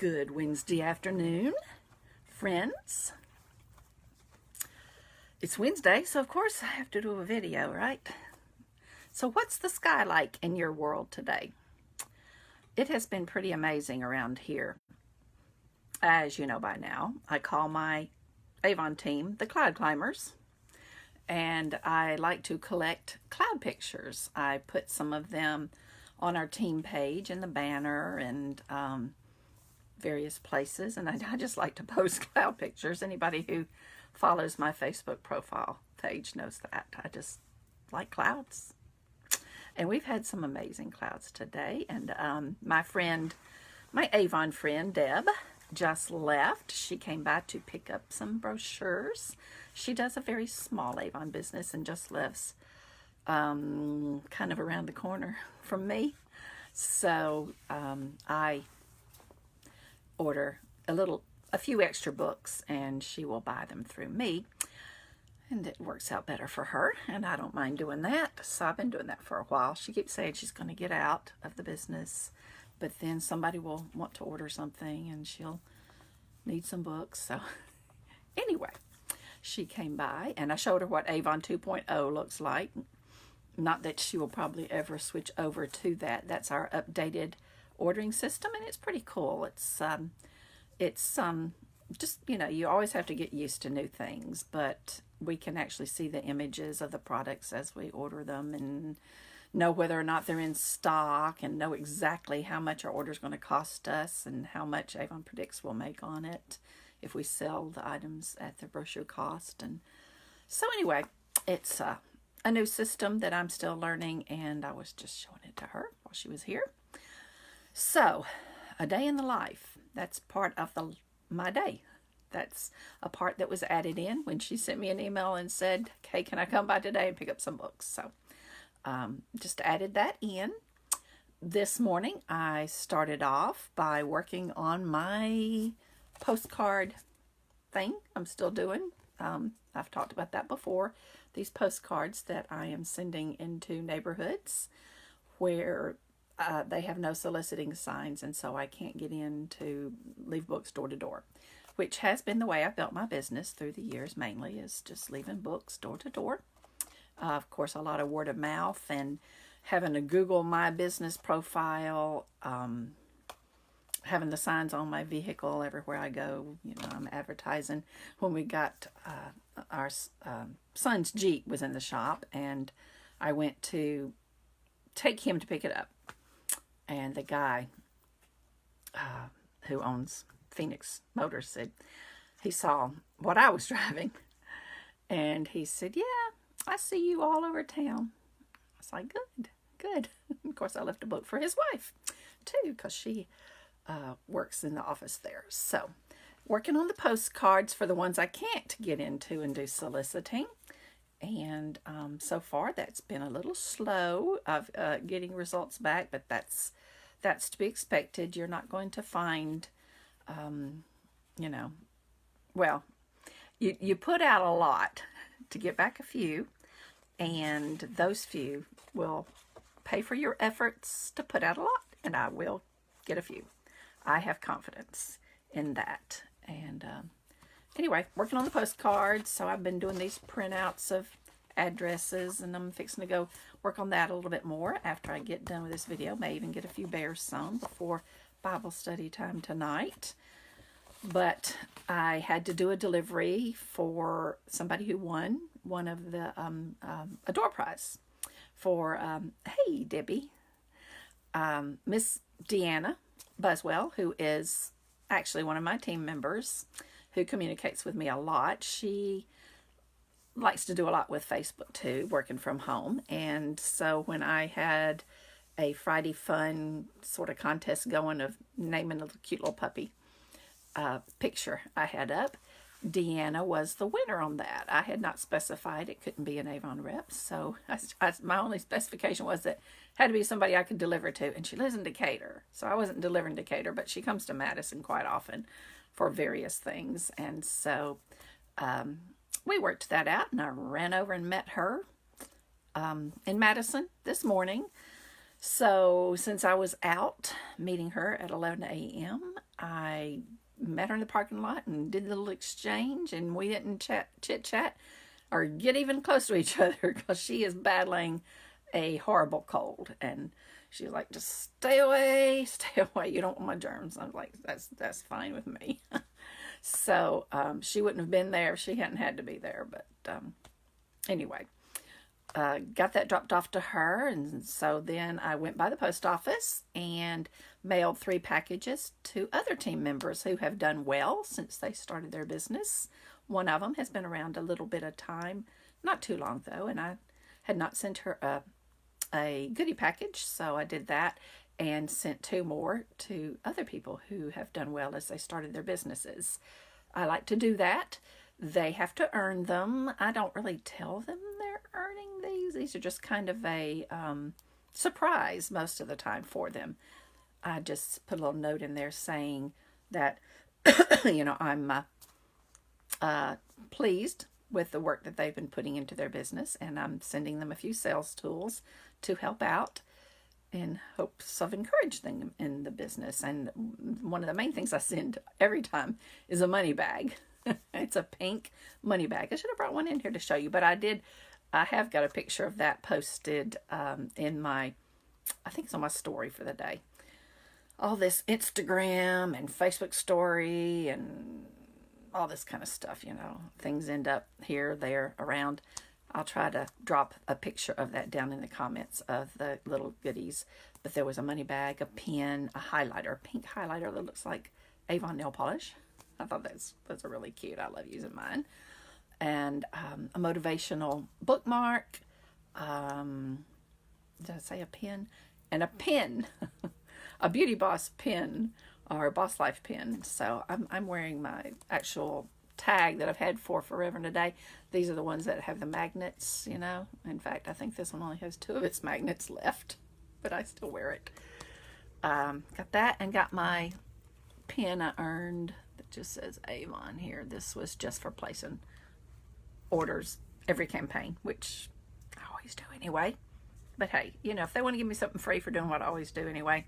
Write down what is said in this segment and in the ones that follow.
Good Wednesday afternoon, friends. It's Wednesday, so of course I have to do a video, right? So what's the sky like in your world today? It has been pretty amazing around here. As you know by now, I call my Avon team the Cloud Climbers, and I like to collect cloud pictures. I put some of them on our team page in the banner and various places, and I just like to post cloud pictures. Anybody who follows my Facebook profile page knows that. I just like clouds. And we've had some amazing clouds today, and my Avon friend, Deb, just left. She came by to pick up some brochures. She does a very small Avon business and just lives kind of around the corner from me. So I order a few extra books, and she will buy them through me, and it works out better for her, and I don't mind doing that. So I've been doing that for a while. She keeps saying she's going to get out of the business, but then somebody will want to order something and she'll need some books. So anyway, she came by and I showed her what Avon 2.0 looks like. Not that she will probably ever switch over to that. That's our updated ordering system, and it's pretty cool. It's just, you know, you always have to get used to new things, but we can actually see the images of the products as we order them and know whether or not they're in stock and know exactly how much our order is going to cost us and how much Avon predicts we'll make on it if we sell the items at the brochure cost. And so anyway, it's a new system that I'm still learning, and I was just showing it to her while she was here. So, a day in the life, that's part of my day. That's a part that was added in when she sent me an email and said, hey, can I come by today and pick up some books? So, just added that in. This morning, I started off by working on my postcard thing I'm still doing. I've talked about that before. These postcards that I am sending into neighborhoods where they have no soliciting signs, and so I can't get in to leave books door to door, which has been the way I've built my business through the years, mainly is just leaving books door to door. Of course, a lot of word of mouth and having a Google My Business profile, having the signs on my vehicle everywhere I go. You know, I'm advertising. When we got our son's Jeep was in the shop, and I went to take him to pick it up. And the guy who owns Phoenix Motors said he saw what I was driving. And he said, yeah, I see you all over town. I was like, good. Of course, I left a book for his wife, too, because she works in the office there. So, working on the postcards for the ones I can't get into and do soliciting. And so far, that's been a little slow of getting results back, but that's to be expected. You're not going to find, well, you put out a lot to get back a few, and those few will pay for your efforts to put out a lot, and I will get a few. I have confidence in that. And anyway, working on the postcards. So I've been doing these printouts of addresses, and I'm fixing to go work on that a little bit more after I get done with this video. May even get a few bears sewn before Bible study time tonight. But I had to do a delivery for somebody who won one of the a door prize for hey Debbie, Miss Deanna Buswell, who is actually one of my team members who communicates with me a lot. She likes to do a lot with Facebook too, working from home. And so when I had a Friday fun sort of contest going of naming a cute little puppy picture I had up, Deanna was the winner on that. I had not specified it couldn't be an Avon rep, so my only specification was that it had to be somebody I could deliver to, and she lives in Decatur, so I wasn't delivering to Decatur, but she comes to Madison quite often for various things, and so we worked that out, and I ran over and met her in Madison this morning. So since I was out meeting her at 11 a.m., I met her in the parking lot and did a little exchange, and we didn't chit chat or get even close to each other because she is battling a horrible cold, and she's like, just stay away, you don't want my germs. I'm like, that's fine with me. So she wouldn't have been there if she hadn't had to be there. But anyway, got that dropped off to her, and so then I went by the post office and mailed 3 packages to other team members who have done well since they started their business. One of them has been around a little bit of time, not too long though, and I had not sent her a goodie package, so I did that and sent 2 more to other people who have done well as they started their businesses. I like to do that. They have to earn them. I don't really tell them they're earning these. These are just kind of a surprise most of the time for them. I just put a little note in there saying that, I'm pleased with the work that they've been putting into their business, and I'm sending them a few sales tools to help out in hopes of encouraging them in the business. And one of the main things I send every time is a money bag. It's a pink money bag. I should have brought one in here to show you, but I have got a picture of that posted in my, I think it's on my story for the day. All this Instagram and Facebook story and all this kind of stuff, things end up here, there, around. I'll try to drop a picture of that down in the comments of the little goodies. But there was a money bag, a pen, a highlighter, a pink highlighter that looks like Avon nail polish. I thought those are really cute. I love using mine. And a motivational bookmark. Did I say a pen? And a pin. A Beauty Boss pin, or Boss Life pin. So I'm wearing my actual tag that I've had for forever and a day. These are the ones that have the magnets, In fact, I think this one only has 2 of its magnets left, but I still wear it. Got that, and got my pin I earned that just says Avon here. This was just for placing orders every campaign, which I always do anyway. But hey, if they want to give me something free for doing what I always do anyway,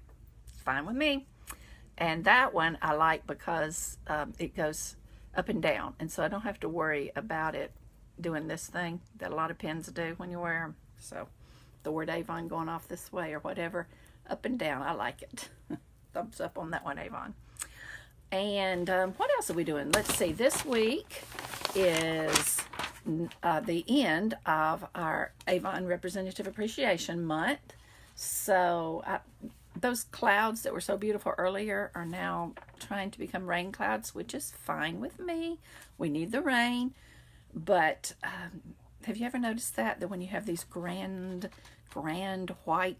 it's fine with me. And that one I like because it goes up and down, and so I don't have to worry about it doing this thing that a lot of pins do when you wear them. So the word Avon going off this way or whatever, up and down, I like it. Thumbs up on that one, Avon. And what else are we doing? Let's see. This week is the end of our Avon Representative Appreciation Month. So those clouds that were so beautiful earlier are now trying to become rain clouds, which is fine with me. We need the rain. But have you ever noticed that when you have these grand white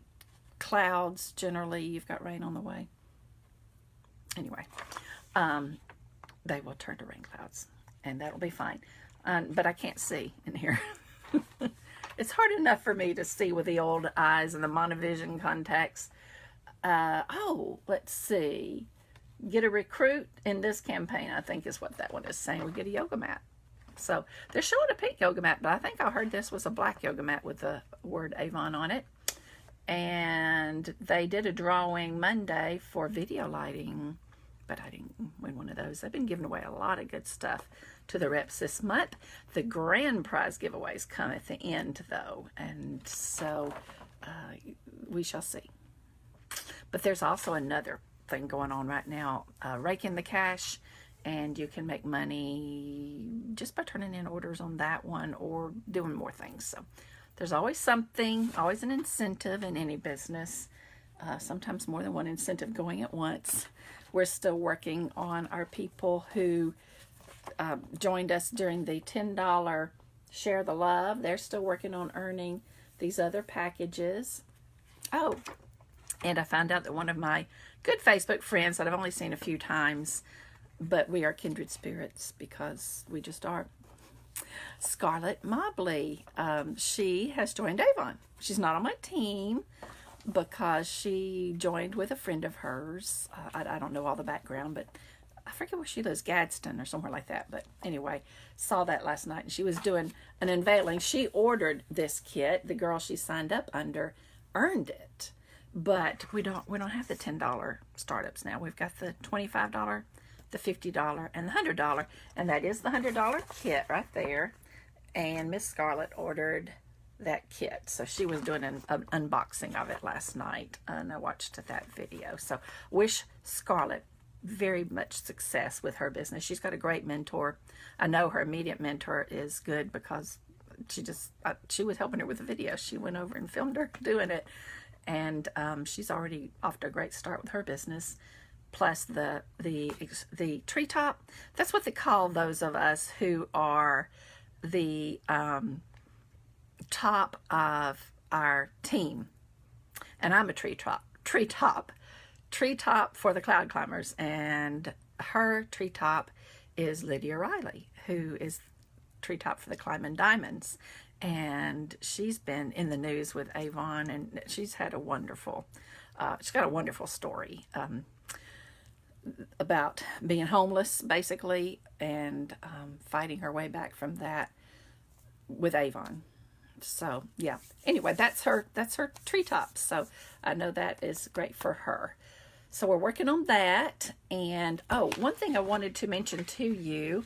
clouds, generally you've got rain on the way? Anyway, they will turn to rain clouds, and that'll be fine. But I can't see in here. It's hard enough for me to see with the old eyes and the monovision contacts. Let's see. Get a recruit in this campaign, I think is what that one is saying. We get a yoga mat. So they're showing a pink yoga mat, but I think I heard this was a black yoga mat with the word Avon on it. And they did a drawing Monday for video lighting, but I didn't win one of those. They've been giving away a lot of good stuff to the reps this month. The grand prize giveaways come at the end, though, and so we shall see. But there's also another thing going on right now, Rake in the Cash, and you can make money just by turning in orders on that one or doing more things. So there's always something, always an incentive in any business, sometimes more than one incentive going at once. We're still working on our people who joined us during the $10 Share the Love. They're still working on earning these other packages. Oh, and I found out that one of my good Facebook friends that I've only seen a few times, but we are kindred spirits because we just are, Scarlett Mobley. She has joined Avon. She's not on my team because she joined with a friend of hers. I don't know all the background, but I forget where she lives, Gadsden or somewhere like that. But anyway, saw that last night, and she was doing an unveiling. She ordered this kit. The girl she signed up under earned it, but we don't have the $10 startups now. We've got the $25, the $50, and the $100, and that is the $100 kit right there. And Miss Scarlett ordered that kit, so she was doing an unboxing of it last night, and I watched that video. So wish Scarlett very much success with her business. She's got a great mentor. I know her immediate mentor is good because she was helping her with the video. She went over and filmed her doing it, and she's already off to a great start with her business. Plus the treetop. That's what they call those of us who are the top of our team. And I'm a treetop for the cloud climbers, and her treetop is Lydia Riley, who is treetop for the Climbing Diamonds, and she's been in the news with Avon, and she's got a wonderful story about being homeless basically, and fighting her way back from that with Avon. So yeah, anyway, that's her treetop, so I know that is great for her. So we're working on that. And one thing I wanted to mention to you,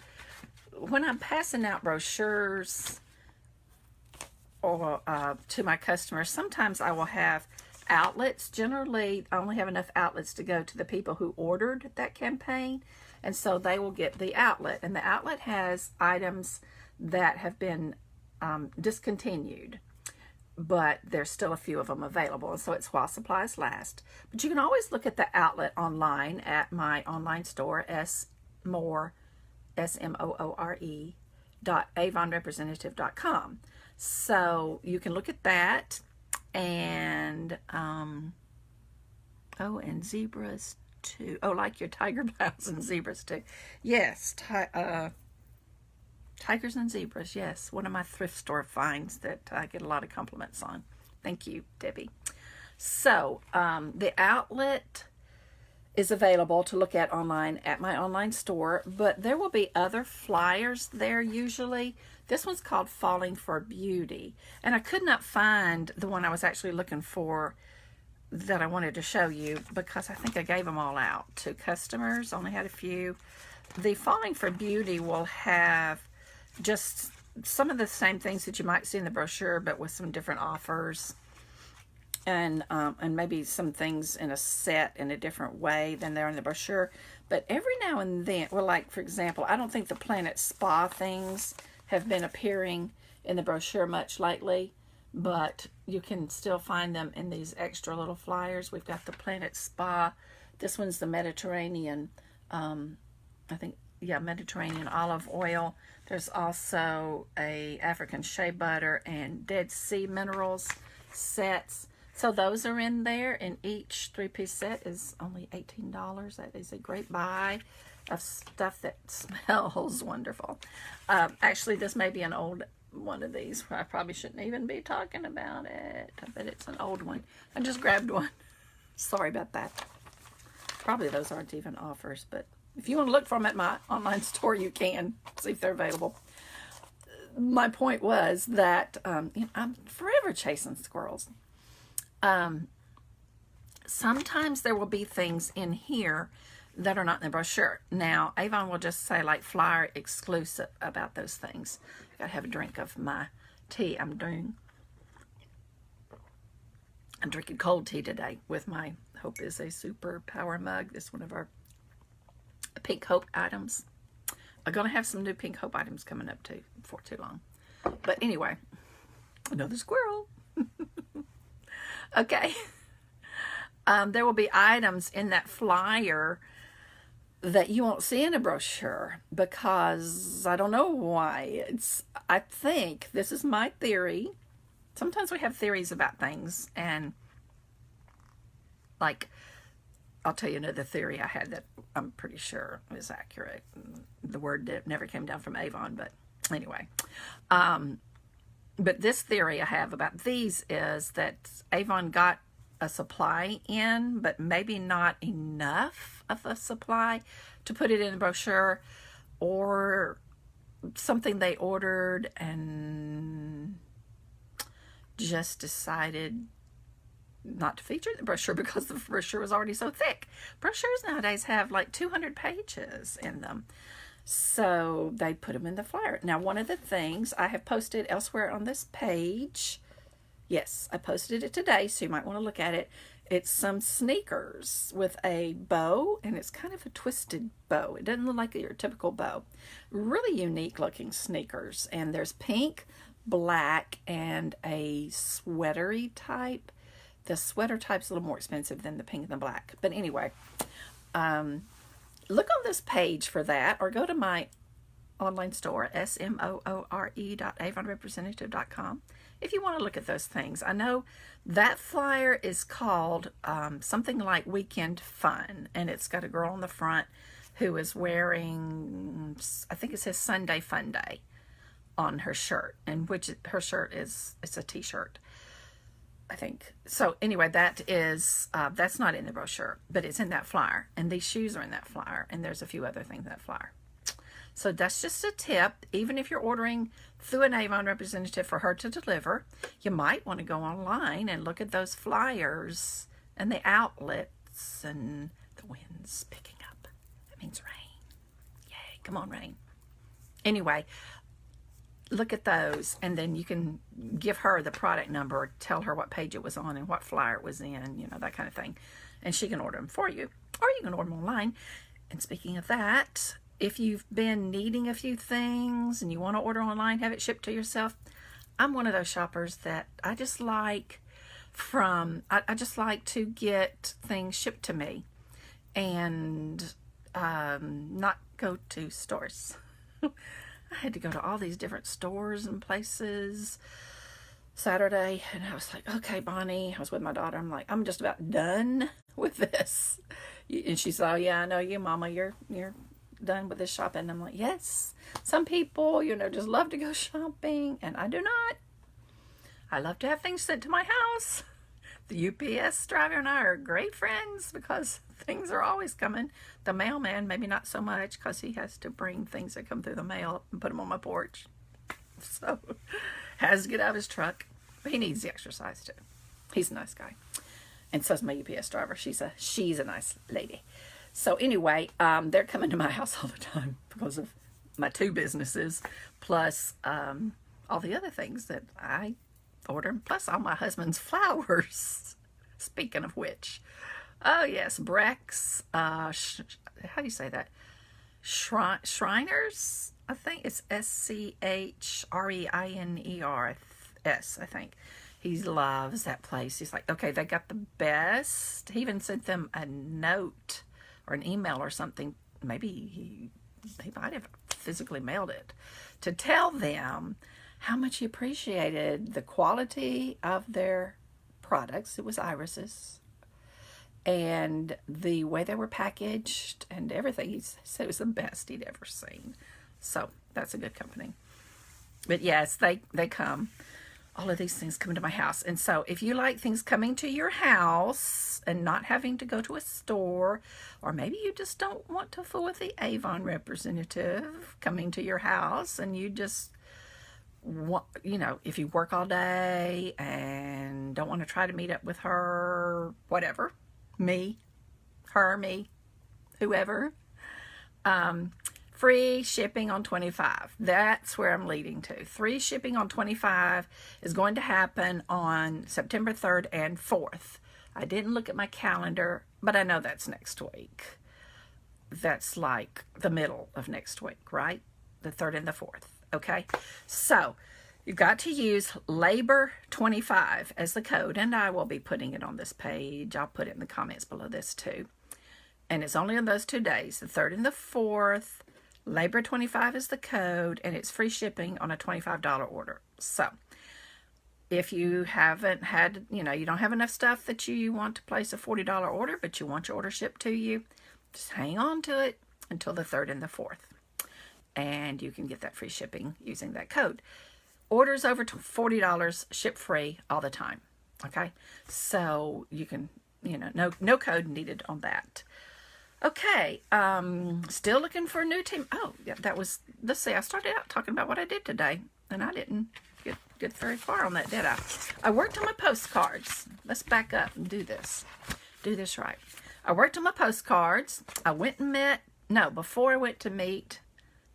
when I'm passing out brochures or to my customers, sometimes I will have outlets. Generally, I only have enough outlets to go to the people who ordered that campaign, and so they will get the outlet, and the outlet has items that have been discontinued, but there's still a few of them available, and so it's while supplies last. But you can always look at the outlet online at my online store, SMOORE .avonrepresentative.com. So you can look at that, and and zebras too. Oh, like your tiger blouse and zebras too. Yes, tigers and zebras, yes. One of my thrift store finds that I get a lot of compliments on. Thank you, Debbie. So the outlet is available to look at online at my online store, but there will be other flyers there usually. This one's called Falling for Beauty, and I could not find the one I was actually looking for that I wanted to show you because I think I gave them all out to customers. Only had a few. The Falling for Beauty will have just some of the same things that you might see in the brochure, but with some different offers, and maybe some things in a set in a different way than they're in the brochure. But every now and then, well, like for example, I don't think the Planet Spa things have been appearing in the brochure much lately, but you can still find them in these extra little flyers. We've got the Planet Spa. This one's the Mediterranean, Mediterranean olive oil. There's also a African shea butter and Dead Sea minerals sets. So those are in there, and each 3-piece set is only $18. That is a great buy of stuff that smells wonderful. Actually, this may be an old one of these. I probably shouldn't even be talking about it. I bet it's an old one. I just grabbed one. Sorry about that. Probably those aren't even offers, but if you want to look for them at my online store, you can see if they're available. My point was that I'm forever chasing squirrels. Sometimes there will be things in here that are not in the brochure. Now, Avon will just say like flyer exclusive about those things. I gotta have a drink of my tea. I'm drinking cold tea today with my Hope is a Super Power mug. This is one of our Pink Hope items. I'm gonna have some new Pink Hope items coming up too before too long. But anyway, another squirrel. Okay. There will be items in that flyer that you won't see in a brochure because I don't know why. I think, this is my theory. Sometimes we have theories about things, and like, I'll tell you another theory I had that I'm pretty sure is accurate. The word never came down from Avon, but anyway. But this theory I have about these is that Avon got a supply in, but maybe not enough of a supply to put it in the brochure, or something they ordered and just decided not to feature the brochure because the brochure was already so thick. Brochures nowadays have like 200 pages in them. So they put them in the flyer. Now, one of the things I have posted elsewhere on this page, yes, I posted it today, so you might want to look at it. It's some sneakers with a bow, and it's kind of a twisted bow. It doesn't look like your typical bow. Really unique looking sneakers. And there's pink, black, and a sweatery type. The sweater type's a little more expensive than the pink and the black. But anyway, look on this page for that, or go to my online store, smoore.avonrepresentative.com, if you want to look at those things. I know that flyer is called something like Weekend Fun, and it's got a girl on the front who is wearing, I think it says Sunday Fun Day on her shirt, and which her shirt is, it's a t-shirt, I think. So anyway, that is, that's not in the brochure, but it's in that flyer, and these shoes are in that flyer, and there's a few other things in that flyer. So that's just a tip. Even if you're ordering through an Avon representative for her to deliver, you might want to go online and look at those flyers and the outlets, and the wind's picking up. That means rain. Yay, come on, rain. Anyway, look at those, and then you can give her the product number, or tell her what page it was on and what flyer it was in, you know, that kind of thing. And she can order them for you, or you can order them online. And speaking of that, if you've been needing a few things and you want to order online, have it shipped to yourself, I'm one of those shoppers that I just like I just like to get things shipped to me and not go to stores. I had to go to all these different stores and places Saturday, and I was like, okay, Bonnie, I was with my daughter, I'm like, I'm just about done with this. And she said, oh yeah, I know you, Mama, you're done with this shopping. I'm like, yes, some people, you know, just love to go shopping, and I do not. I love to have things sent to my house. The UPS driver and I are great friends because things are always coming. The mailman, maybe not so much, because he has to bring things that come through the mail and put them on my porch. So, has to get out of his truck. But he needs the exercise too. He's a nice guy. And so's my UPS driver. She's a nice lady. So anyway, they're coming to my house all the time because of my two businesses, plus all the other things that I order, plus all my husband's flowers. Speaking of which, oh yes, Brex, how do you say that? Shriners, I think it's SCHREINERS, I think. He loves that place. He's like, okay, they got the best. He even sent them a note or an email or something. Maybe he might have physically mailed it to tell them how much he appreciated the quality of their products. It was irises. And the way they were packaged and everything. He said it was the best he'd ever seen. So that's a good company. But yes, they come. All of these things come to my house. And so if you like things coming to your house and not having to go to a store, or maybe you just don't want to fool with the Avon representative coming to your house, and you just want, you know, if you work all day and don't want to try to meet up with her, whatever, me, whoever, free shipping on 25. That's where I'm leading to. Free shipping on 25 is going to happen on September 3rd and 4th. I didn't look at my calendar, but I know that's next week. That's like the middle of next week, right? The 3rd and the 4th. Okay? So, you've got to use LABOR25 as the code, and I will be putting it on this page. I'll put it in the comments below this too. And it's only on those 2 days, the 3rd and the 4th. LABOR25 is the code, and it's free shipping on a $25 order. So, if you haven't had, you know, you don't have enough stuff that you want to place a $40 order, but you want your order shipped to you, just hang on to it until the 3rd and the 4th. And you can get that free shipping using that code. Orders over $40 ship free all the time. Okay? So, you can, you know, no code needed on that. Okay, still looking for a new team. Oh, yeah, that was, let's see, I started out talking about what I did today, and I didn't get get very far on that, did I? I worked on my postcards. Let's back up and do this. Do this right. I worked on my postcards. I went and met, no, before I went to meet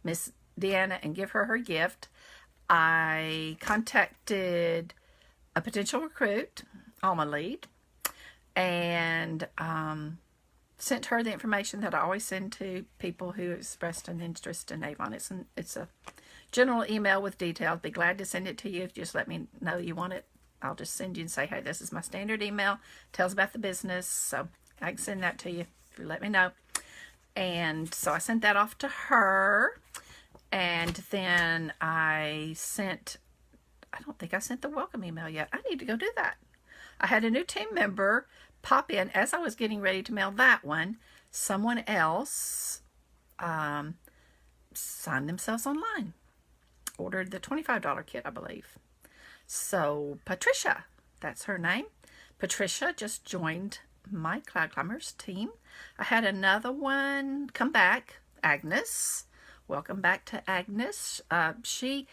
Miss Deanna and give her gift, I contacted a potential recruit, Alma lead, and sent her the information that I always send to people who expressed an interest in Avon. It's a general email with details. Be glad to send it to you if you just let me know you want it. I'll just send you and say, hey, this is my standard email. Tells about the business. So I can send that to you if you let me know. And so I sent that off to her. And then I don't think I sent the welcome email yet. I need to go do that. I had a new team member pop in as I was getting ready to mail that one. Someone else signed themselves online. Ordered the $25 kit, I believe. So Patricia, that's her name. Patricia just joined my Cloud Climbers team. I had another one come back, Agnes. Welcome back to Agnes. She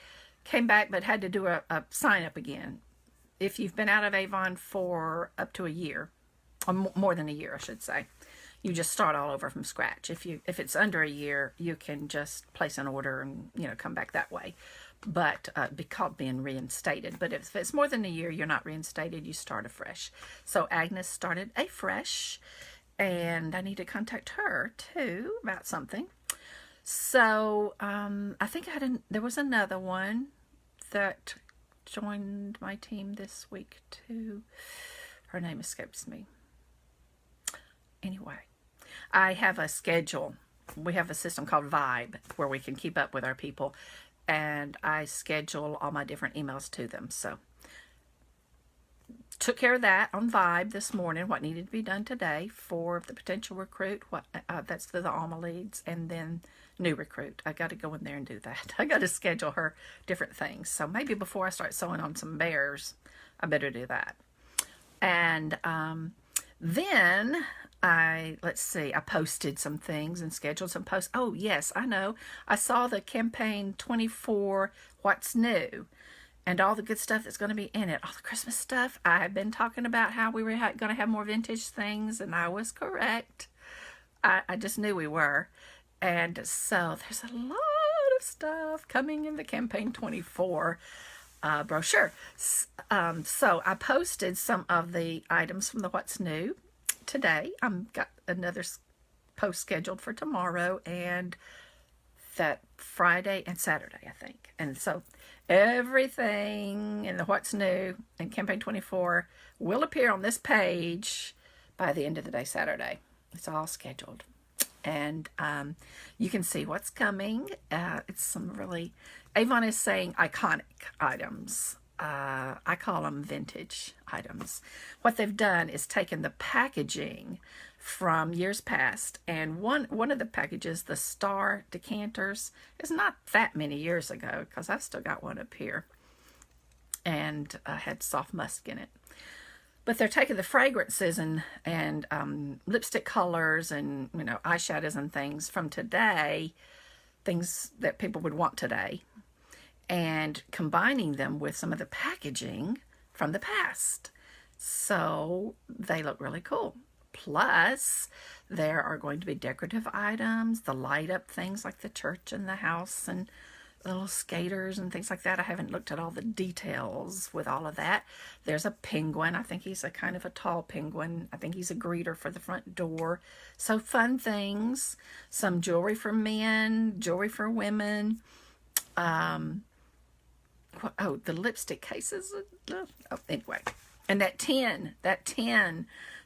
came back but had to do a sign up again. If you've been out of Avon for up to a year, or more than a year, I should say, you just start all over from scratch. If it's under a year, you can just place an order and come back that way. But be called being reinstated. But if it's more than a year, you're not reinstated. You start afresh. So Agnes started afresh, and I need to contact her too about something. So I think there was another one that joined my team this week too. Her name escapes me. Anyway, I have a schedule. We have a system called Vibe where we can keep up with our people, and I schedule all my different emails to them. So took care of that on Vibe this morning, what needed to be done today for the potential recruit. That's for the Alma leads, and then new recruit. I got to go in there and do that. I got to schedule her different things. So maybe before I start sewing on some bears, I better do that. And then I posted some things and scheduled some posts. Oh, yes, I know. I saw the campaign 24, What's New, and all the good stuff that's going to be in it. All the Christmas stuff. I had been talking about how we were going to have more vintage things, and I was correct. I just knew we were. And so there's a lot of stuff coming in the campaign 24 brochure. So I posted some of the items from the What's New today. I've got another post scheduled for tomorrow and that Friday and Saturday, I think. And so everything in the What's New in campaign 24 will appear on this page by the end of the day Saturday. It's all scheduled. And you can see what's coming. It's some really, Avon is saying iconic items. I call them vintage items. What they've done is taken the packaging from years past, and one of the packages, the Star decanters, is not that many years ago, because I've still got one up here, and had soft musk in it. But they're taking the fragrances and lipstick colors and eyeshadows and things from today, things that people would want today, and combining them with some of the packaging from the past. So they look really cool. Plus, there are going to be decorative items, the light up things like the church and the house and little skaters and things like that. I haven't looked at all the details with all of that. There's a penguin. I think he's a kind of a tall penguin. I think he's a greeter for the front door. So fun things. Some jewelry for men, jewelry for women. The lipstick cases. Anyway. And that tin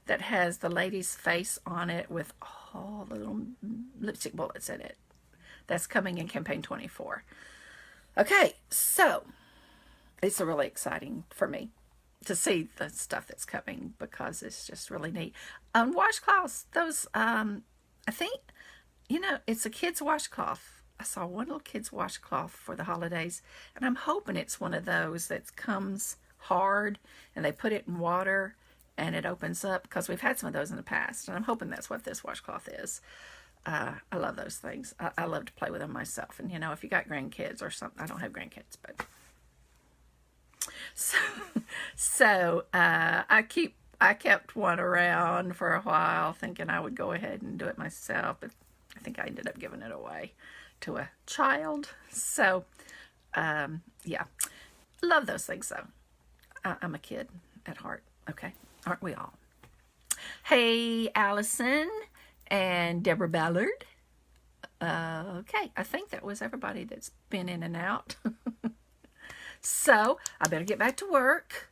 that has the lady's face on it with all the little lipstick bullets in it. That's coming in campaign 24. Okay, so it's really exciting for me to see the stuff that's coming because it's just really neat. Washcloths, those, I think, it's a kid's washcloth. I saw one little kid's washcloth for the holidays, and I'm hoping it's one of those that comes hard and they put it in water and it opens up, because we've had some of those in the past, and I'm hoping that's what this washcloth is. I love those things. I love to play with them myself. And, if you got grandkids or something, I don't have grandkids, but So, I kept one around for a while, thinking I would go ahead and do it myself, but I think I ended up giving it away to a child. So, yeah, love those things though. I'm a kid at heart. Okay, aren't we all? Hey, Allison and Deborah Ballard. Okay, I think that was everybody that's been in and out. So I better get back to work.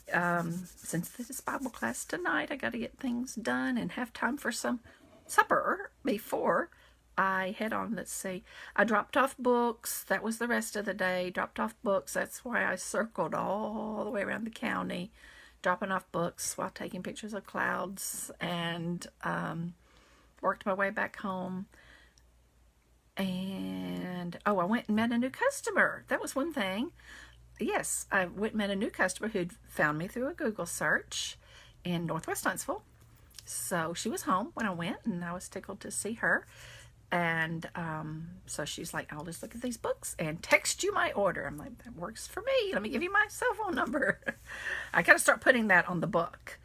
Since this is Bible class tonight, I got to get things done and have time for some supper before I head on. Let's see. I dropped off books. That was the rest of the day. Dropped off books. That's why I circled all the way around the county, dropping off books while taking pictures of clouds, and worked my way back home. And, oh, I went and met a new customer. That was one thing. Yes, I went and met a new customer who'd found me through a Google search in Northwest Huntsville. So she was home when I went, and I was tickled to see her. And so she's like, I'll just look at these books and text you my order. I'm like, that works for me. Let me give you my cell phone number. I got to start putting that on the book.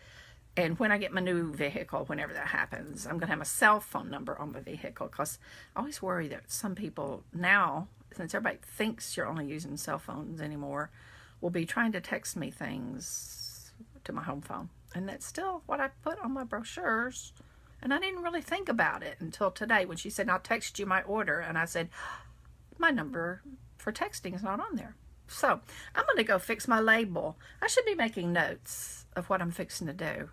And when I get my new vehicle, whenever that happens, I'm going to have a cell phone number on the vehicle, because I always worry that some people now, since everybody thinks you're only using cell phones anymore, will be trying to text me things to my home phone. And that's still what I put on my brochures. And I didn't really think about it until today when she said, I'll text you my order. And I said, my number for texting is not on there. So I'm going to go fix my label. I should be making notes of what I'm fixing to do.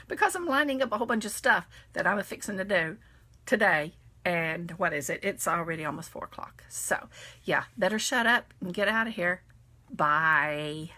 Because I'm lining up a whole bunch of stuff that I'm fixing to do today. And what is it? It's already almost 4 o'clock. So, yeah, better shut up and get out of here. Bye.